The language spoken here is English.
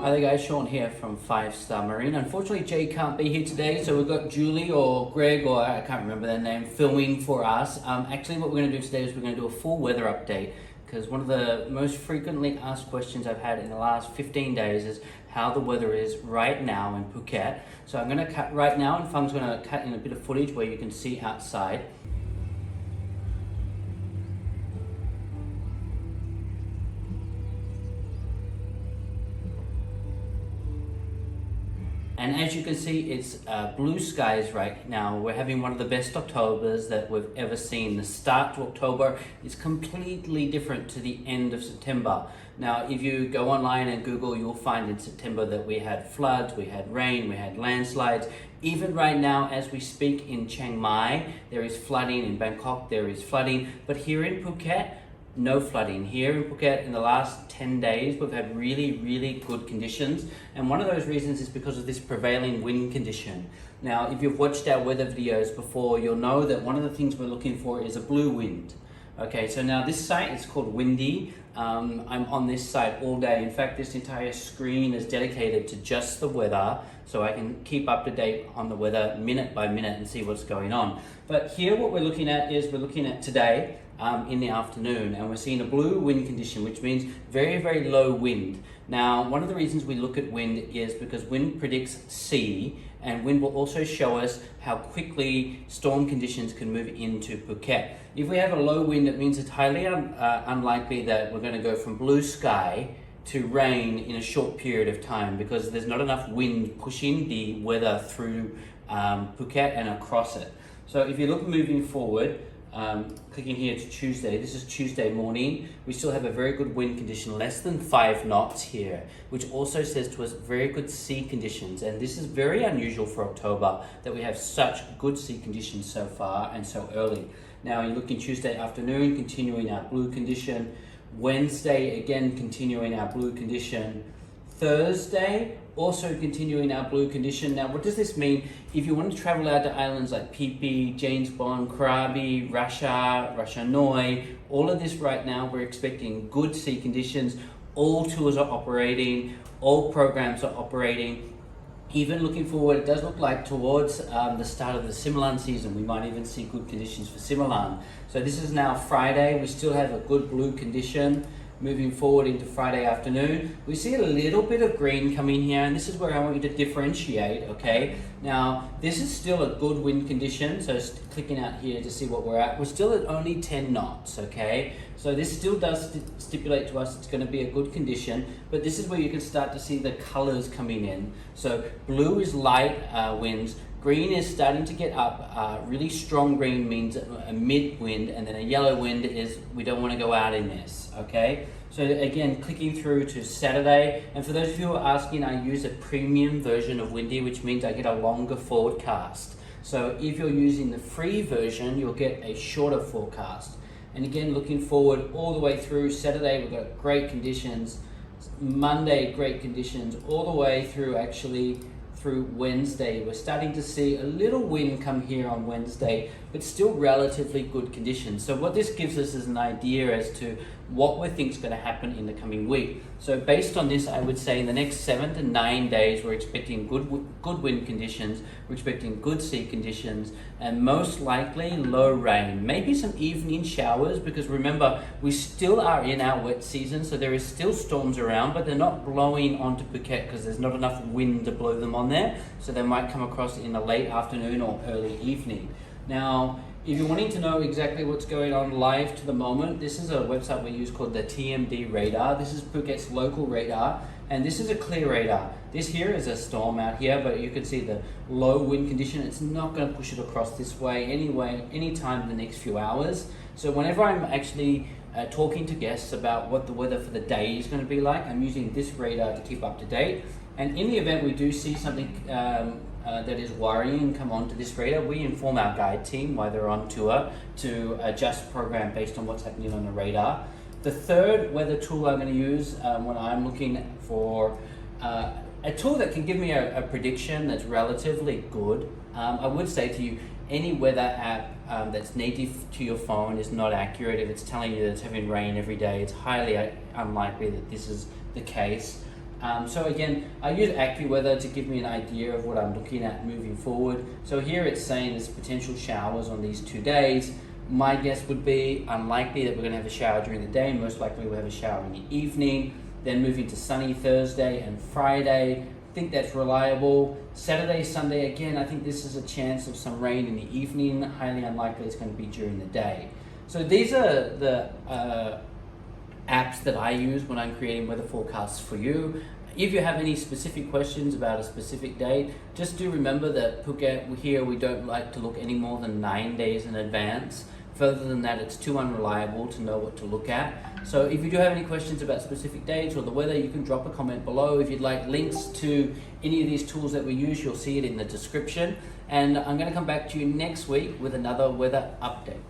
Hi there guys, Shaun here from 5-Star Marine. Unfortunately Jay can't be here today, so we've got Julie or Greg, or I can't remember their name, filming for us. Actually what we're going to do today is we're going to do a full weather update, because one of the most frequently asked questions I've had in the last 15 days is how the weather is right now in Phuket. So I'm going to cut right now, and Fung's going to cut in a bit of footage where you can see outside. And as you can see, it's blue skies right now. We're having one of the best Octobers that we've ever seen. The start to October is completely different to the end of September. Now, if you go online and Google, you'll find in September that we had floods, we had rain, we had landslides. Even right now, as we speak in Chiang Mai, there is flooding. In Bangkok, there is flooding. But here in Phuket, no flooding. Here in Phuket, in the last 10 days, we've had really good conditions. And one of those reasons is because of this prevailing wind condition. Now, if you've watched our weather videos before, you'll know that one of the things we're looking for is a blue wind. Okay, so now this site is called Windy. I'm on this site all day. In fact, this entire screen is dedicated to just the weather, so I can keep up to date on the weather minute by minute and see what's going on. But here what we're looking at is we're looking at today in the afternoon, and we're seeing a blue wind condition, which means very low wind. Now, one of the reasons we look at wind is because wind predicts sea, and wind will also show us how quickly storm conditions can move into Phuket. If we have a low wind, it means it's highly unlikely that we're going to go from blue sky to rain in a short period of time, because there's not enough wind pushing the weather through Phuket and across it. So if you look moving forward, clicking here to Tuesday, this is Tuesday morning, we still have a very good wind condition, less than 5 knots here, which also says to us very good sea conditions. And this is very unusual for October, that we have such good sea conditions so far and so early. Now you're looking Tuesday afternoon, continuing our blue condition. Wednesday, again continuing our blue condition. Thursday, also continuing our blue condition. Now, what does this mean? If you want to travel out to islands like Phi Phi, James Bond, Krabi, Rasha Noi, all of this right now, we're expecting good sea conditions. All tours are operating, all programs are operating. Even looking forward, it does look like towards the start of the Similan season, we might even see good conditions for Similan. So this is now Friday, we still have a good blue condition. Moving forward into Friday afternoon, we see a little bit of green coming here, and this is where I want you to differentiate, okay? Now, this is still a good wind condition, so clicking out here to see what we're at. We're still at only 10 knots, okay? So this still does stipulate to us it's going to be a good condition, but this is where you can start to see the colors coming in. So blue is light winds, green is starting to get up. Really strong green means a mid wind, and then a yellow wind is we don't want to go out in this, okay? So again, clicking through to Saturday, and for those of you who are asking, I use a premium version of Windy, which means I get a longer forecast. So if you're using the free version, you'll get a shorter forecast. And again, looking forward all the way through Saturday, we've got great conditions. Monday, great conditions, all the way through actually through Wednesday. We're starting to see a little wind come here on Wednesday, but still relatively good conditions. So what this gives us is an idea as to what we think is going to happen in the coming week. So based on this, I would say in the next 7 to 9 days, we're expecting good wind conditions, we're expecting good sea conditions, and most likely low rain. Maybe some evening showers, because remember, we still are in our wet season, so there is still storms around, but they're not blowing onto Phuket because there's not enough wind to blow them on there. So they might come across in the late afternoon or early evening. Now, if you're wanting to know exactly what's going on live to the moment, this is a website we use called the TMD radar. This is Phuket's local radar, and this is a clear radar. This here is a storm out here, but you can see the low wind condition. It's not going to push it across this way anyway, anytime in the next few hours. So whenever I'm actually talking to guests about what the weather for the day is going to be like, I'm using this radar to keep up to date. And in the event we do see something that is worrying come onto this radar, we inform our guide team while they're on tour to adjust program based on what's happening on the radar. The third weather tool I'm going to use when I'm looking for a tool that can give me a prediction that's relatively good. I would say to you, any weather app that's native to your phone is not accurate. If it's telling you that it's having rain every day, it's highly unlikely that this is the case. So again, I use AccuWeather to give me an idea of what I'm looking at moving forward. So here it's saying there's potential showers on these 2 days. My guess would be unlikely that we're going to have a shower during the day. Most likely we'll have a shower in the evening. Then moving to sunny Thursday and Friday. I think that's reliable. Saturday, Sunday, again, I think this is a chance of some rain in the evening. Highly unlikely it's going to be during the day. So these are the apps that I use when I'm creating weather forecasts for you. If you have any specific questions about a specific day, just do remember that Phuket, here we don't like to look any more than 9 days in advance. Further than that, it's too unreliable to know what to look at. So if you do have any questions about specific dates or the weather, you can drop a comment below. If you'd like links to any of these tools that we use, you'll see it in the description. And I'm going to come back to you next week with another weather update.